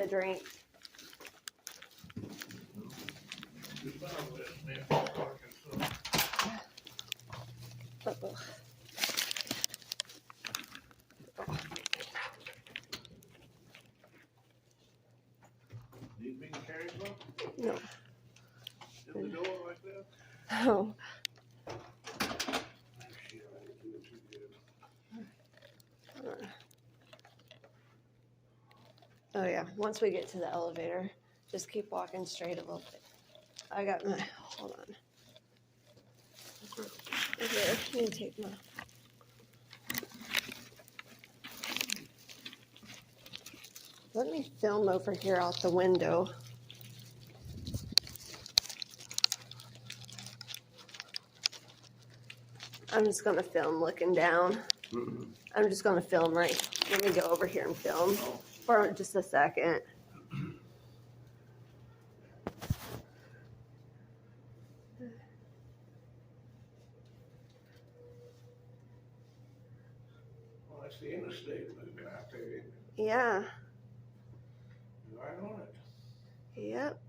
drink. Uh-oh. Need me to carry some? No. In the door like that? Oh. Shit, I didn't do it too good. Oh yeah, once we get to the elevator, just keep walking straight a little bit. I got my, hold on. Here, let me take my. Let me film over here out the window. I'm just gonna film looking down. I'm just gonna film right. Let me go over here and film for just a second. Well, that's the interstate moving out there, isn't it? Yeah. Right on it. Yep.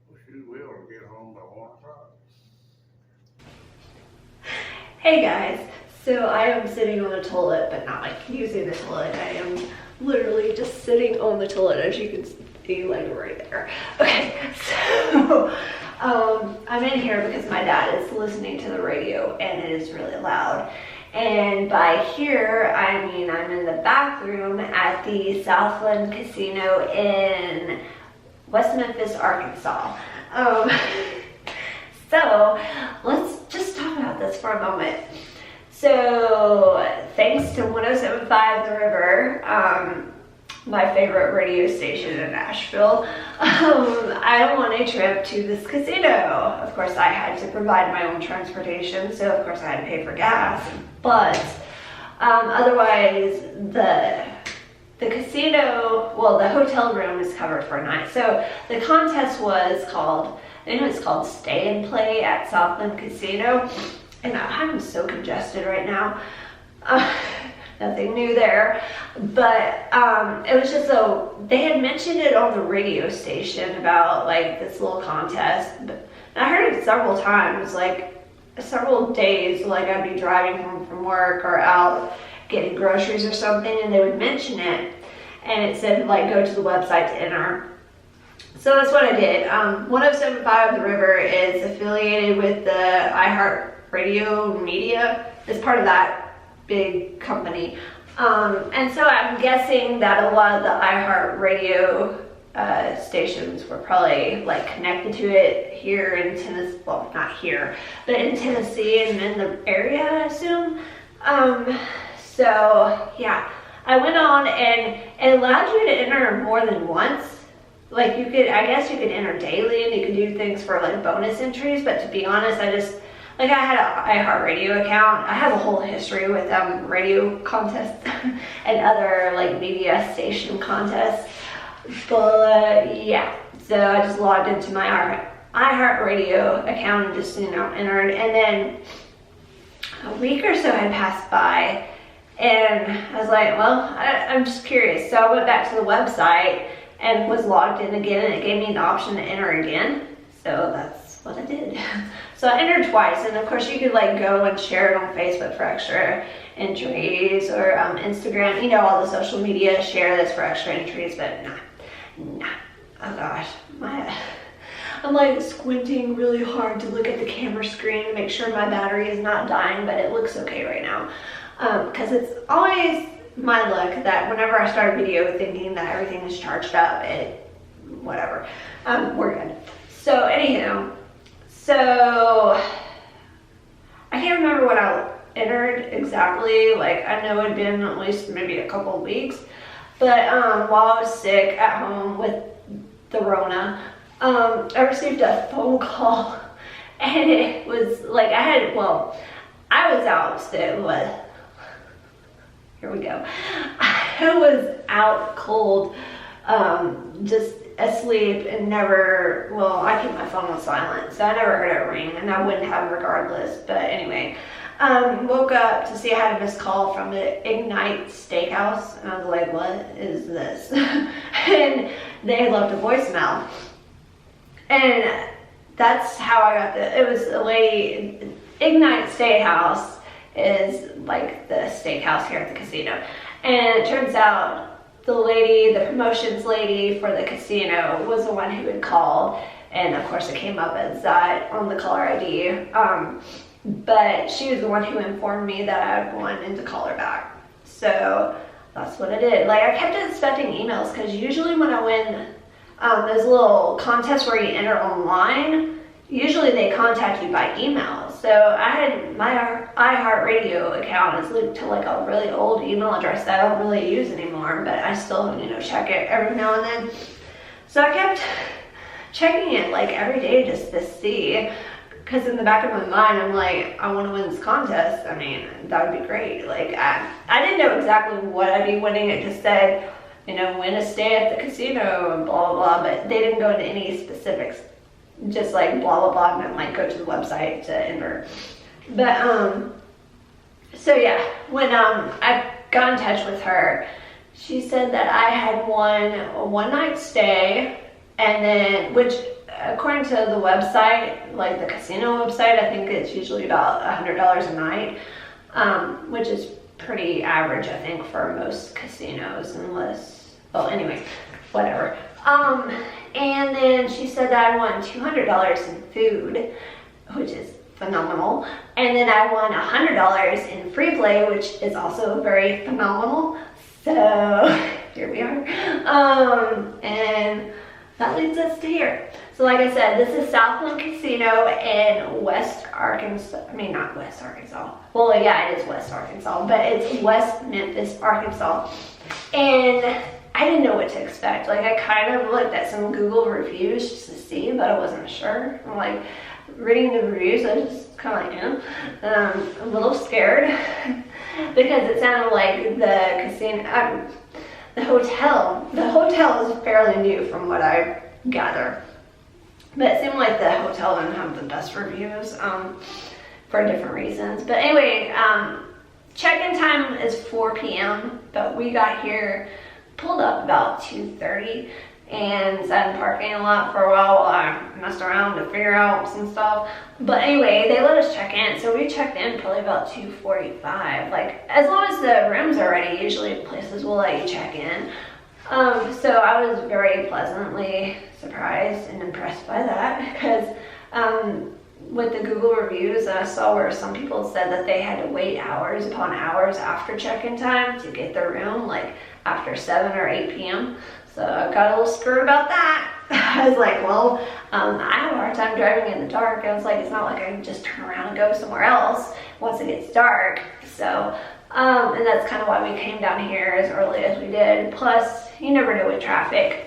Wish you'd be able to get home by 1 o'clock. Hey guys, so I am sitting on the toilet, but not like using the toilet. I am literally just sitting on the toilet, as you can see, like right there. Okay, so I'm in here because my dad is listening to the radio and it is really loud. And by here, I mean I'm in the bathroom at the Southland Casino in West Memphis, Arkansas. So let's just talk about this for a moment. So thanks to 107.5 The River, my favorite radio station in Nashville, I won a trip to this casino. Of course, I had to provide my own transportation, so of course I had to pay for gas. But otherwise, the casino, well, the hotel room is covered for a night. So the contest was called, I think it was called Stay and Play at Southland Casino. And I'm so congested right now. Nothing new there. But it was just so, they had mentioned it on the radio station about like this little contest. But I heard it several times, like several days, like I'd be driving home from work or out getting groceries or something, and they would mention it. And it said like go to the website to enter. So that's what I did. 107.5 The River is affiliated with the iHeartRadio media. It's part of that big company. And so I'm guessing that a lot of the iHeartRadio stations were probably like connected to it here in Tennessee. Well, not here, but in Tennessee and in the area, I assume. So yeah, I went on and it allowed you to enter more than once. Like you could, I guess you could enter daily and you could do things for like bonus entries, but to be honest, I had an iHeartRadio account. I have a whole history with radio contests and other like media station contests. But yeah, so I just logged into my iHeartRadio account and just, entered. And then a week or so had passed by and I was like, well, I'm just curious. So I went back to the website and was logged in again, and it gave me the option to enter again. So that's what I did. So I entered twice, and of course you could like go and share it on Facebook for extra entries, or Instagram, all the social media, share this for extra entries, but nah. Oh gosh, I'm like squinting really hard to look at the camera screen to make sure my battery is not dying, but it looks okay right now. Because it's always my luck that whenever I start a video thinking that everything is charged up, whatever, we're good. So anywho, so I can't remember what I entered exactly. Like I know it had been at least maybe a couple of weeks, but while I was sick at home with the Rona, I received a phone call, and it was like I was out sick. Here we go. I was out cold, just asleep and I keep my phone on silent, so I never heard it ring, and I wouldn't have regardless. But anyway, Woke up to see I had a missed call from the Ignite Steakhouse, and I was like, what is this? And they left a voicemail. And that's how I got it was a lady, Ignite Steakhouse is like the steakhouse here at the casino. And it turns out the promotions lady for the casino was the one who had called. And of course it came up as that on the caller ID. But she was the one who informed me that I wanted to call her back. So that's what I did. Like, I kept expecting emails, because usually when I win those little contests where you enter online, usually they contact you by email. So I had my iHeartRadio account is linked to like a really old email address that I don't really use anymore, but I still, check it every now and then. So I kept checking it like every day just to see, because in the back of my mind I'm like, I want to win this contest. I mean, that would be great. Like, I didn't know exactly what I'd be winning. It just said, win a stay at the casino and blah blah blah, but they didn't go into any specifics. Just like blah blah blah, and then like go to the website to enter. But so yeah, when I got in touch with her, she said that I had won a one-night stay, and then, which according to the website, like the casino website, I think it's usually about $100 a night, which is pretty average, I think, for most casinos, unless, well, anyway, whatever. And then she said that I won $200 in food, which is phenomenal. And then I won $100 in free play, which is also very phenomenal. So here we are. And that leads us to here. So like I said, this is Southland Casino in West Arkansas. I mean, not West Arkansas. Well, yeah, it is West Arkansas, but it's West Memphis, Arkansas. And I didn't know what to expect. Like, I kind of looked at some Google reviews just to see, but I wasn't sure. I'm like, reading the reviews, I was just kind of like, a little scared because it sounded like the casino, the hotel is fairly new from what I gather. But it seemed like the hotel didn't have the best reviews for different reasons. But anyway, check-in time is 4 p.m., but we got here, pulled up about 2:30, and sat in parking a lot for a while I messed around to figure out some stuff. But anyway, they let us check in, so we checked in probably about 2:45. Like, as long as the rooms are ready, usually places will let you check in. So I was very pleasantly surprised and impressed by that, because with the Google reviews, I saw where some people said that they had to wait hours upon hours after check-in time to get their room, like after 7 or 8 p.m. So I got a little screwed about that. I was like, well, I have a hard time driving in the dark. I was like, it's not like I can just turn around and go somewhere else once it gets dark. So, and that's kind of why we came down here as early as we did. Plus, you never know with traffic.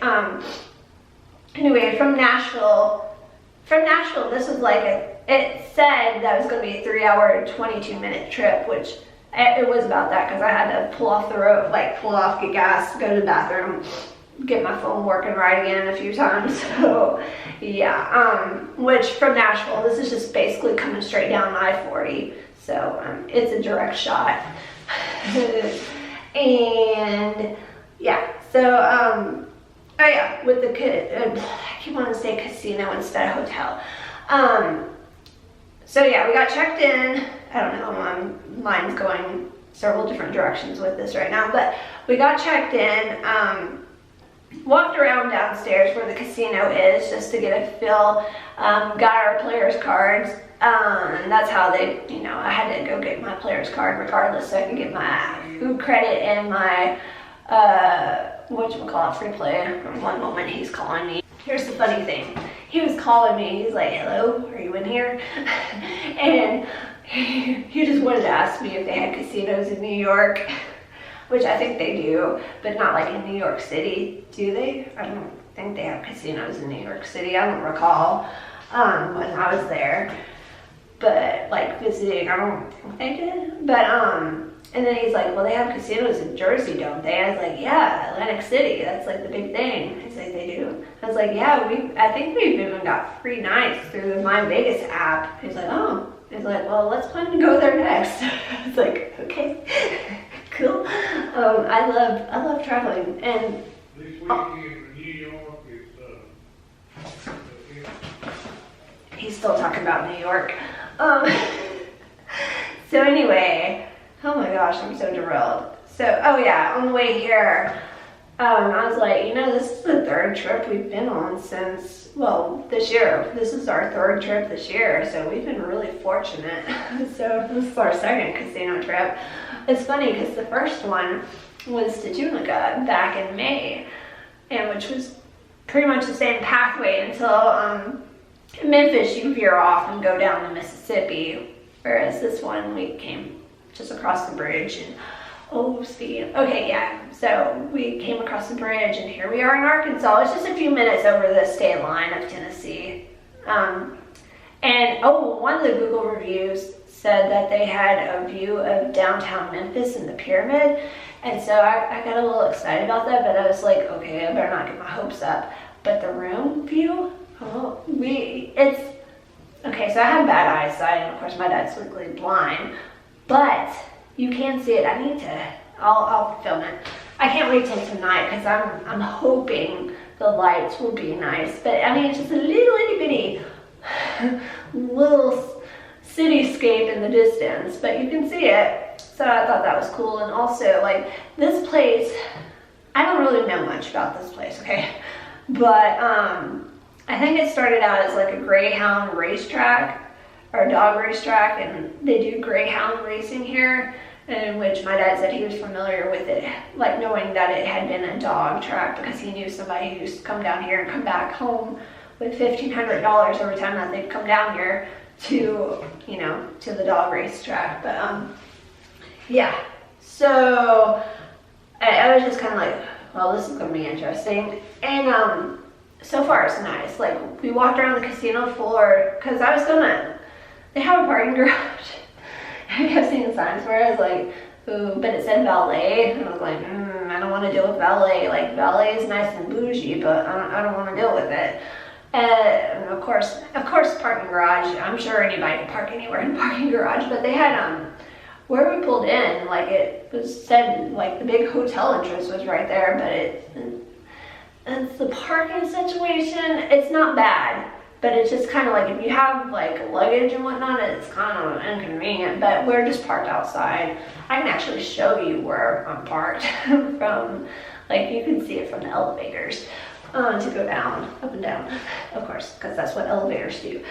Anyway, from Nashville, this was like it said that it was going to be a 3-hour, 22-minute trip, which it was about that, because I had to pull off the road, like pull off, get gas, go to the bathroom, get my phone working right again a few times. So yeah, which from Nashville, this is just basically coming straight down I-40. So it's a direct shot. And yeah, so oh yeah, with the I keep wanting to say casino instead of hotel. So yeah, we got checked in. I don't know, my mind's going several different directions with this right now, but we got checked in, walked around downstairs where the casino is just to get a feel, got our players cards, and that's how they, I had to go get my players card regardless, so I could get my food credit and my, whatchamacallit, free play. One moment he's calling me. Here's the funny thing. He was calling me, he's like, hello, are you in here? And he just wanted to ask me if they had casinos in New York, which I think they do, but not like in New York City, do they? I don't think they have casinos in New York City. I don't recall when I was there, but like visiting, I don't think they did. But and then he's like, well, they have casinos in Jersey, don't they? I was like, yeah, Atlantic City, that's like the big thing. He's like, they do? I was like, yeah, I think we've even got free nights through the My Vegas app. He's like, oh, he's like, well, let's plan to go there next. It's like, okay, cool. I love traveling, and This weekend in New York is, he's still talking about New York. So anyway, oh my gosh, I'm so derailed. So, oh yeah, on the way here, I was like, you know, this is the third trip we've been on since, well, this year. This is our third trip this year, so we've been really fortunate. So this is our second casino trip. It's funny because the first one was to Tunica back in May, and which was pretty much the same pathway until in Memphis you veer off and go down to Mississippi, whereas this one we came just across the bridge and okay, yeah. So we came across the bridge and here we are in Arkansas. It's just a few minutes over the state line of Tennessee. And one of the Google reviews said that they had a view of downtown Memphis and the pyramid. And so I got a little excited about that, but I was like, okay, I better not get my hopes up. But the room view, okay, so I have bad eyesight, and of course my dad's legally blind, but you can see it. I'll film it. I can't wait till tonight because I'm hoping the lights will be nice. But I mean, it's just a little itty bitty little cityscape in the distance, but you can see it. So I thought that was cool. And also, like, this place, I don't really know much about this place, okay? But I think it started out as like a greyhound racetrack or a dog racetrack, and they do greyhound racing here, in which my dad said he was familiar with it, like knowing that it had been a dog track because he knew somebody who used to come down here and come back home with $1,500 every time that they'd come down here to, you know, to the dog racetrack. But yeah, so I was just kind of like, well, this is going to be interesting. And so far it's nice. Like, we walked around the casino floor because I was gonna, they have a parking garage. I have seen signs where I was like, ooh, but it said valet, and I was like, I don't want to deal with valet. Like, valet is nice and bougie, but I don't want to deal with it. And of course, parking garage. I'm sure anybody can park anywhere in a parking garage, but they had where we pulled in, like, it was said like the big hotel entrance was right there, but it's the parking situation. It's not bad. But it's just kind of like, if you have like luggage and whatnot, it's kind of inconvenient, but we're just parked outside. I can actually show you where I'm parked from, like, you can see it from the elevators to go down, up and down, of course, because that's what elevators do.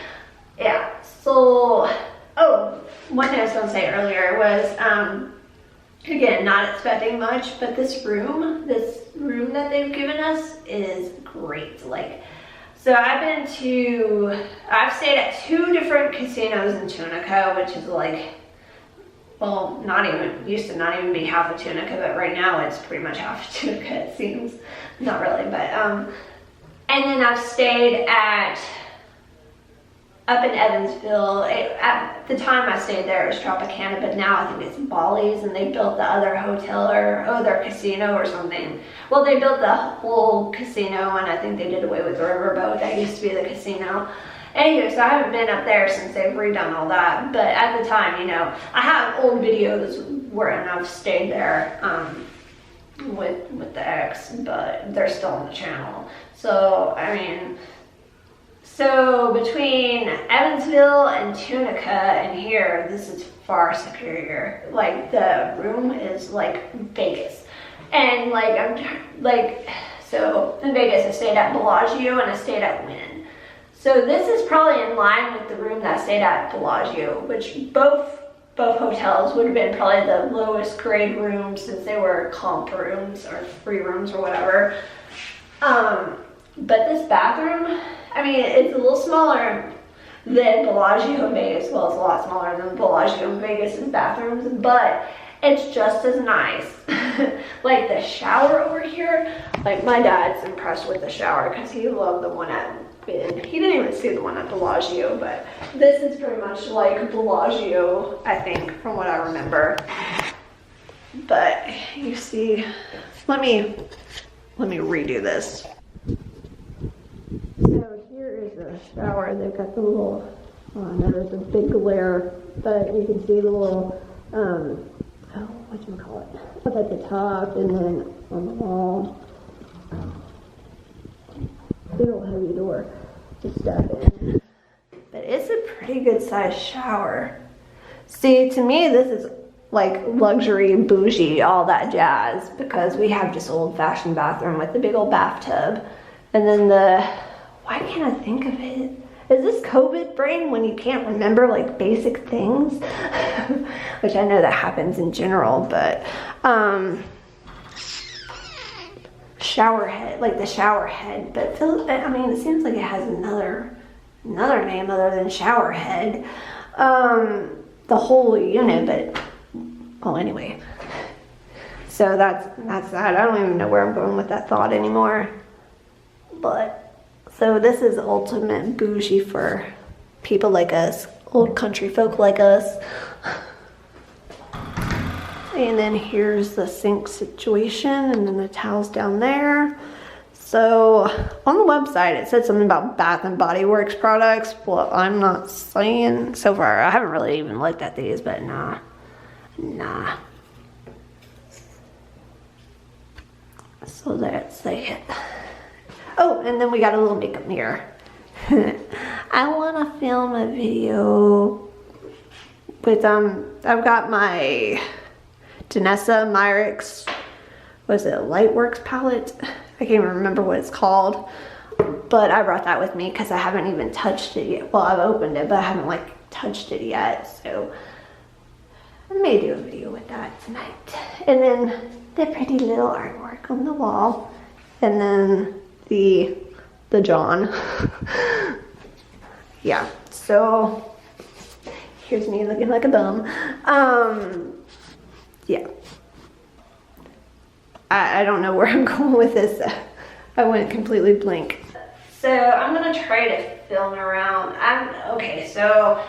Yeah, so, one thing I was going to say earlier was, again, not expecting much, but this room that they've given us is great. Like, so I've stayed at 2 different casinos in Tunica, which is like, well, used to not even be half of Tunica, but right now it's pretty much half of Tunica, it seems. Not really, but, and then I've stayed up in Evansville. At the time I stayed there, it was Tropicana, but now I think it's Bally's, and they built the other hotel their casino or something. Well, they built the whole casino, and I think they did away with the riverboat. That used to be the casino. Anyway, so I haven't been up there since they've redone all that. But at the time, you know, I have old videos and I've stayed there with the ex, but they're still on the channel. So, I mean, so between Evansville and Tunica and here, this is far superior. Like, the room is like Vegas. And so in Vegas I stayed at Bellagio and I stayed at Wynn. So this is probably in line with the room that I stayed at Bellagio, which both hotels would have been probably the lowest grade rooms since they were comp rooms or free rooms or whatever. But this bathroom, I mean, it's a little smaller than Bellagio in Vegas. Well, it's a lot smaller than Bellagio in Vegas' bathrooms, but it's just as nice. Like, the shower over here, like, my dad's impressed with the shower because he loved the one at Wynn. He didn't even see the one at Bellagio, but this is pretty much like Bellagio, I think, from what I remember. But you see, let me redo this. So here is the shower. They've got the little Oh, no, there's a big glare, but you can see the little, whatchamacallit, up at the top and then on the wall. Big old heavy door to step in. But it's a pretty good sized shower. See, to me, this is like luxury, bougie, all that jazz, because we have just old fashioned bathroom with the big old bathtub. And then why can't I think of it? Is this COVID brain when you can't remember like basic things? Which I know that happens in general, but shower head, like the shower head, but I mean, it seems like it has another name other than shower head. The whole unit, but well, anyway. So that's that. I don't even know where I'm going with that thought anymore. But so this is ultimate bougie for people like us, old country folk like us. And then here's the sink situation, and then the towels down there. So on the website, it said something about Bath and Body Works products. Well, I'm not saying so far. I haven't really even looked at these, but nah. So that's it. Oh, and then we got a little makeup mirror. I want to film a video with, I've got my Danessa Myricks, was it Lightworks palette? I can't even remember what it's called, but I brought that with me because I haven't even touched it yet. Well, I've opened it, but I haven't like touched it yet, so I may do a video with that tonight. And then the pretty little artwork on the wall, and then the John. Yeah, so here's me looking like a bum. Yeah. I don't know where I'm going with this. I went completely blank. So I'm gonna try to film around. So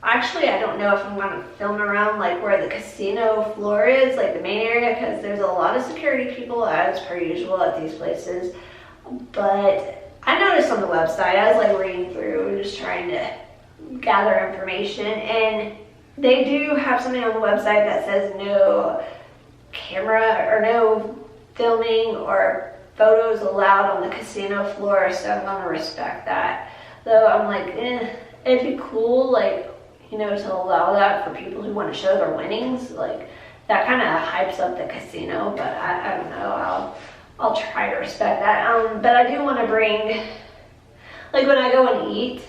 actually I don't know if I'm gonna film around like where the casino floor is, like the main area, because there's a lot of security people as per usual at these places. But I noticed on the website, I was like reading through, just trying to gather information, and they do have something on the website that says no camera or no filming or photos allowed on the casino floor, so I'm gonna respect that. Though I'm like, it'd be cool, like, you know, to allow that for people who want to show their winnings. Like, that kind of hypes up the casino, but I don't know, I'll try to respect that. But I do want to bring, like when I go and eat,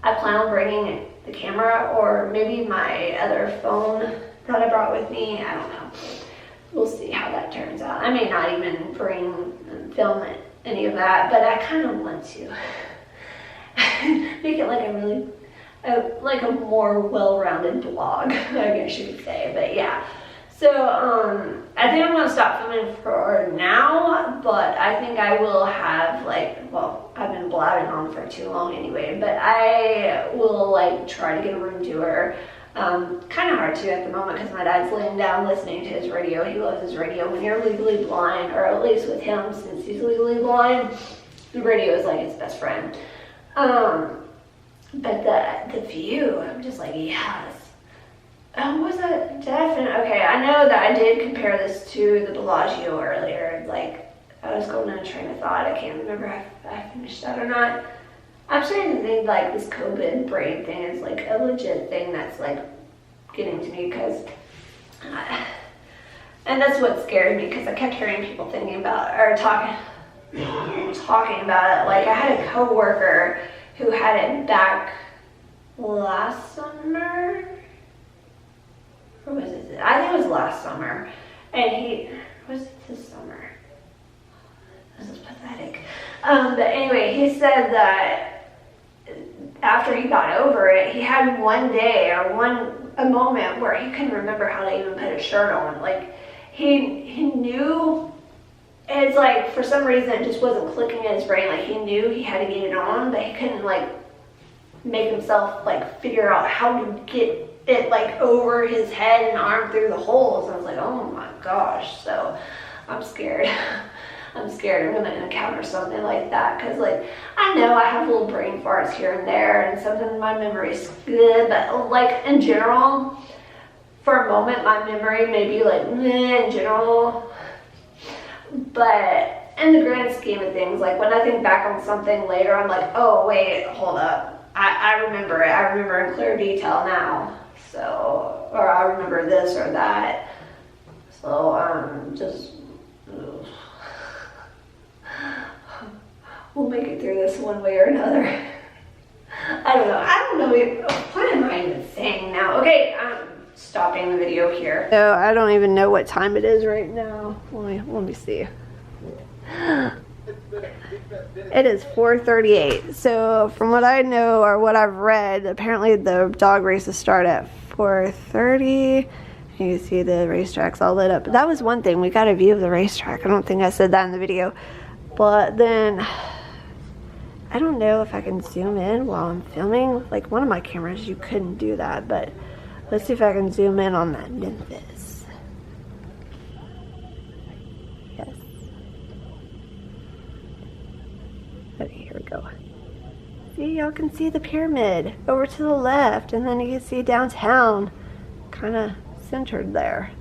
I plan on bringing the camera or maybe my other phone that I brought with me. I don't know. We'll see how that turns out. I may not even film any of that, but I kind of want to make it like a more well-rounded blog, I guess you could say. But yeah, so I think I'm gonna stop filming for now, but I think I will have I've been blabbing on for too long anyway, but I will try to get a room tour. Kind of hard to at the moment because my dad's laying down listening to his radio. He loves his radio. When you're legally blind, or at least with him, since he's legally blind, the radio is like his best friend. But the view, I'm just like, yes. Was that definite? Okay, I know that I did compare this to the Bellagio earlier. Like, I was going on a train of thought. I can't remember if I finished that or not. I'm starting to think like this COVID brain thing is like a legit thing that's like getting to me, because and that's what scared me, because I kept hearing people thinking about or talking about it. Like, I had a coworker who had it back last summer, or was it? I think it was last summer, and was it this summer? This is pathetic. But anyway, he said that after he got over it, he had one day or a moment where he couldn't remember how to even put a shirt on. Like, he knew, it's like for some reason it just wasn't clicking in his brain. Like, he knew he had to get it on, but he couldn't make himself figure out how to get it over his head and arm through the holes. I was like, oh my gosh. So I'm scared. I'm scared I'm gonna encounter something like that, because like I know I have little brain farts here and there, and sometimes my memory's good, but like in general, for a moment my memory may be like meh in general, but in the grand scheme of things, like when I think back on something later, I'm like, oh wait, hold up, I remember it. I remember in clear detail now. So, or I remember this or that. So just we'll make it through this one way or another. I don't know. What am I even saying now? Okay, I'm stopping the video here. So I don't even know what time it is right now. Let me see. It is 4:38. So from what I know or what I've read, apparently the dog races start at 4:30. You can see the racetrack's all lit up. But that was one thing. We got a view of the racetrack. I don't think I said that in the video. But then I don't know if I can zoom in while I'm filming. Like one of my cameras, you couldn't do that. But let's see if I can zoom in on that Memphis. Yes. Okay, here we go. See, y'all can see the pyramid over to the left, and then you can see downtown, kind of centered there.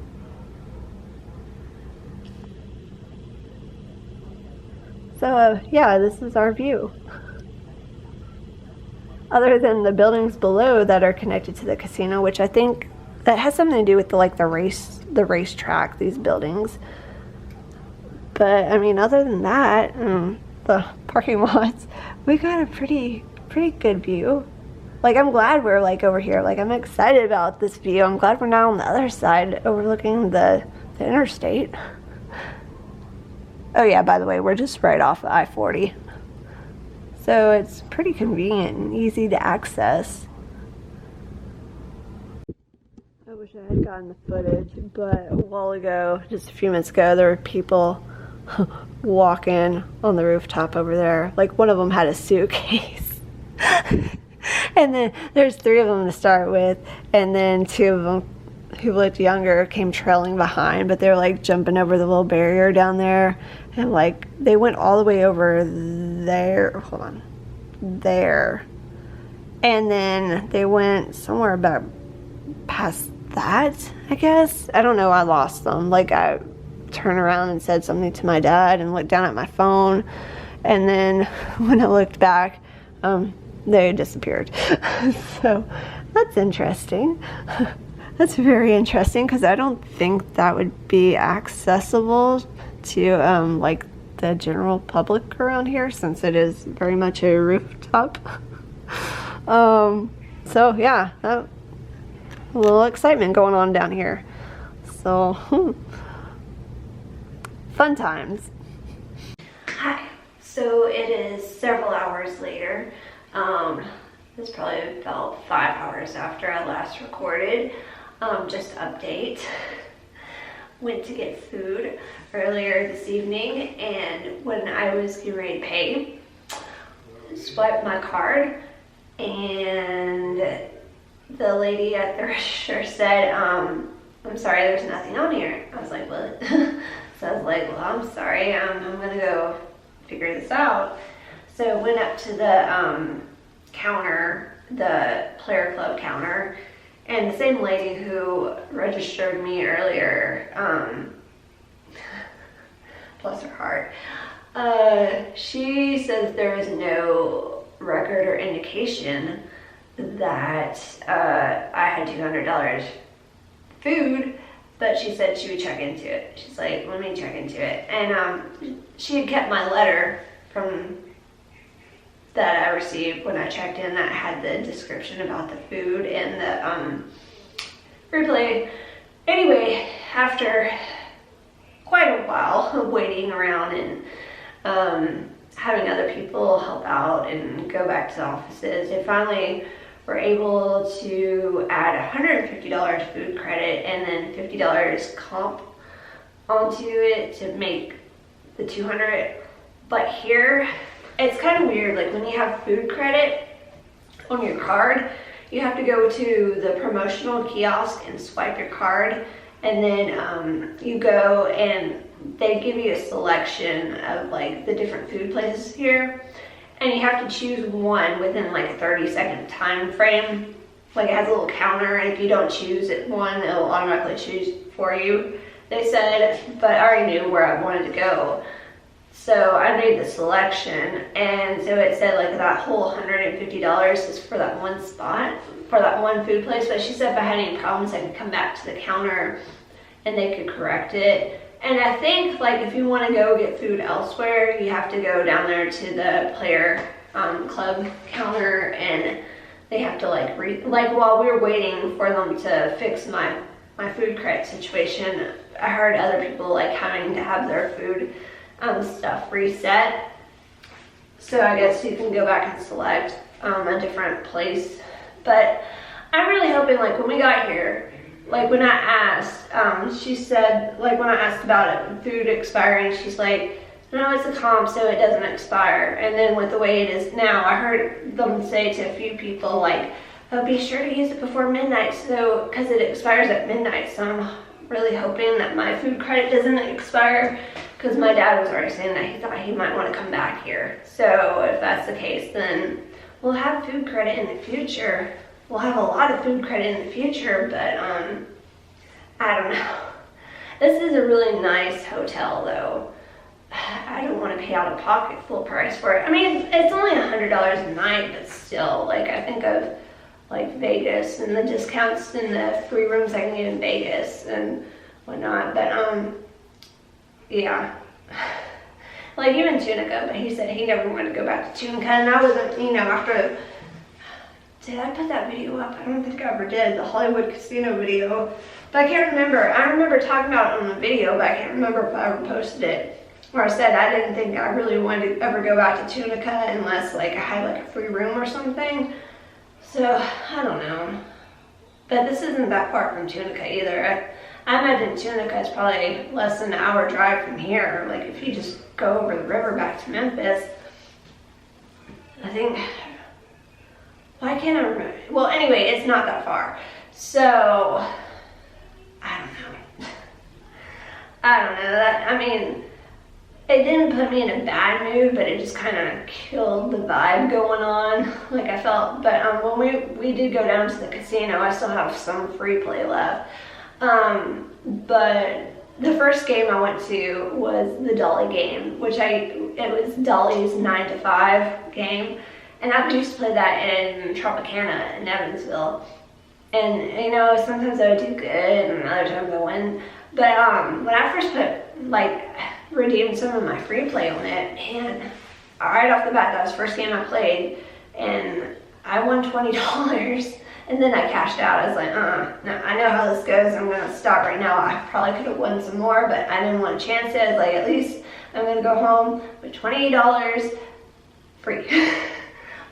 So, yeah, this is our view. Other than the buildings below that are connected to the casino, which I think that has something to do with the racetrack, these buildings. But, I mean, other than that, the parking lots, we got a pretty good view. Like, I'm glad we're like over here. Like, I'm excited about this view. I'm glad we're not on the other side overlooking the interstate. Oh yeah, by the way, we're just right off the I-40. So it's pretty convenient and easy to access. I wish I had gotten the footage, but a while ago, just a few minutes ago, there were people walking on the rooftop over there. Like one of them had a suitcase. And then there's 3 of them to start with, and then 2 of them who looked younger came trailing behind, but they were like jumping over the little barrier down there, and like they went all the way over there, there, and then they went somewhere about past that, I guess. I don't know, I lost them. Like I turned around and said something to my dad and looked down at my phone, and then when I looked back, they disappeared. So that's interesting. That's very interesting, because I don't think that would be accessible to like the general public around here, since it is very much a rooftop. So yeah, a little excitement going on down here. So fun times. Hi. So it is several hours later. It's probably about 5 hours after I last recorded. Just update. Went to get food earlier this evening, and when I was getting ready to pay, swiped my card, and the lady at the register said, I'm sorry, there's nothing on here. I was like, what? So I was like, well, I'm sorry, I'm gonna go figure this out. So I went up to the counter, the player club counter, and the same lady who registered me earlier, bless her heart, she says there is no record or indication that I had $200 food, but she said she would check into it. She's like, let me check into it. And she had kept my letter from that I received when I checked in that had the description about the food and the replay. Anyway, after quite a while waiting around and having other people help out and go back to the offices, they finally were able to add $150 food credit and then $50 comp onto it to make the $200. But here, it's kind of weird. Like when you have food credit on your card, you have to go to the promotional kiosk and swipe your card, and then you go and they give you a selection of like the different food places here, and you have to choose one within like a 30-second time frame. Like it has a little counter, and if you don't choose it one, it'll automatically choose for you, they said. But I already knew where I wanted to go, so I made the selection, and so it said like that whole $150 is for that one spot, for that one food place. But she said if I had any problems, I could come back to the counter and they could correct it. And I think like if you want to go get food elsewhere, you have to go down there to the player club counter, and they have to like while we were waiting for them to fix my food credit situation, I heard other people like having to have their food stuff reset. So I guess you can go back and select a different place. But I'm really hoping like when we got here, like when I asked, she said, like when I asked about it, food expiring, she's like, no, it's a comp, so it doesn't expire. And then with the way it is now, I heard them say to a few people, like, oh, be sure to use it before midnight, so, because it expires at midnight. So I'm really hoping that my food credit doesn't expire, because my dad was already saying that he thought he might want to come back here. So if that's the case, then we'll have food credit in the future. We'll have a lot of food credit in the future, but I don't know. This is a really nice hotel, though. I don't want to pay out of pocket full price for it. I mean, it's only $100 a night, but still, like, I think of like Vegas and the discounts and the free rooms I can get in Vegas and whatnot. But yeah, like even Tunica. But he said he never wanted to go back to Tunica, and I wasn't, you know, after. Did I put that video up? I don't think I ever did, the Hollywood Casino video. But I can't remember. I remember talking about it on the video, but I can't remember if I ever posted it. Where I said I didn't think I really wanted to ever go back to Tunica unless like I had like a free room or something. So, I don't know. But this isn't that far from Tunica either. I imagine Tunica is probably less than an hour drive from here. Like if you just go over the river back to Memphis. I think, why can't I remember? Well, anyway, it's not that far. So, I don't know. I don't know. I mean, it didn't put me in a bad mood, but it just kind of killed the vibe going on, like I felt. But when we did go down to the casino, I still have some free play left. But the first game I went to was the Dolly game, it was Dolly's 9 to 5 game. And I used to play that in Tropicana in Evansville. And, you know, sometimes I would do good and other times I wouldn't. But when I first redeemed some of my free play on it, man, right off the bat, that was the first game I played, and I won $20. And then I cashed out. I was like, no, I know how this goes. I'm going to stop right now. I probably could have won some more, but I didn't want to chance it. I was like, at least I'm going to go home with $28 free.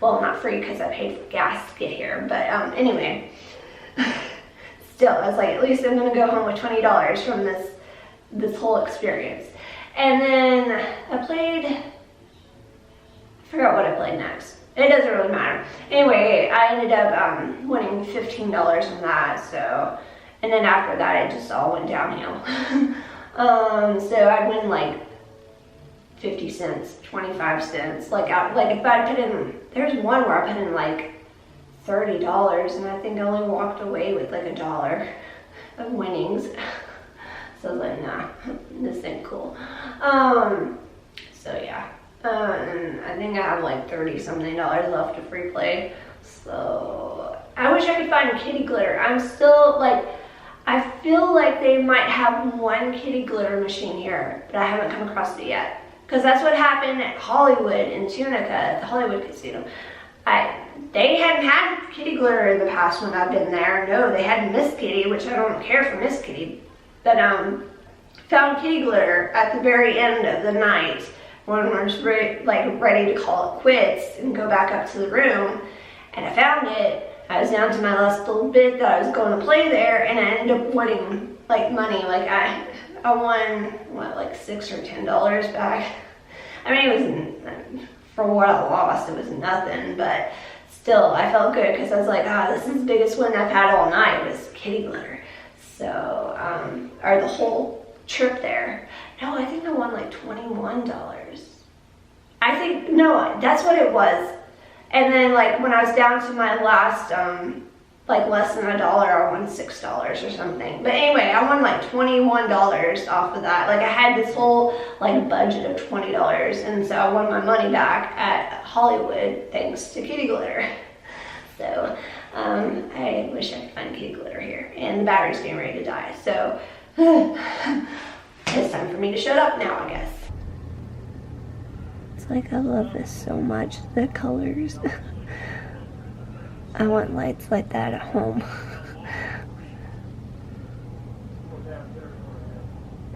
Well, not free because I paid for gas to get here, but anyway. Still, I was like, at least I'm going to go home with $20 from this whole experience. And then I forgot what I played next. It doesn't really matter. Anyway, I ended up winning $15 on that, so, and then after that, it just all went downhill. So I'd win like 50 cents, 25 cents. Like if I put in, there's one where I put in like $30, and I think I only walked away with like $1 of winnings. So I was like, nah, this ain't cool. So yeah. And I think I have like $30-something left to free play. So I wish I could find kitty glitter. I'm still like, I feel like they might have one kitty glitter machine here, but I haven't come across it yet. Because that's what happened at Hollywood in Tunica, at the Hollywood Casino. They hadn't had kitty glitter in the past when I've been there. No, they had Miss Kitty, which I don't care for Miss Kitty. But found kitty glitter at the very end of the night when we're just ready to call it quits and go back up to the room. And I found it. I was down to my last little bit that I was going to play there, and I ended up winning like money. Like I won what, like $6 or $10 back. I mean, it was, for what I lost, it was nothing, but still I felt good because I was like, this is the biggest win I've had all night was kitty glitter. So or the whole trip there. No, I think I won like $21. I think, no, that's what it was. And then like when I was down to my last, like less than $1, I won $6 or something. But anyway, I won like $21 off of that. Like I had this whole like budget of $20, and so I won my money back at Hollywood thanks to kitty glitter. So I wish I could find kitty glitter here, and the battery's getting ready to die. So it's time for me to shut up now, I guess. It's like I love this so much, the colors. I want lights like that at home.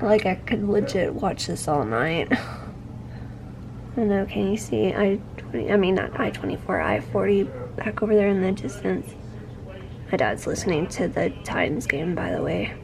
Like I could legit watch this all night. I don't know, can you see not I-24, I-40 back over there in the distance? My dad's listening to the Titans game, by the way.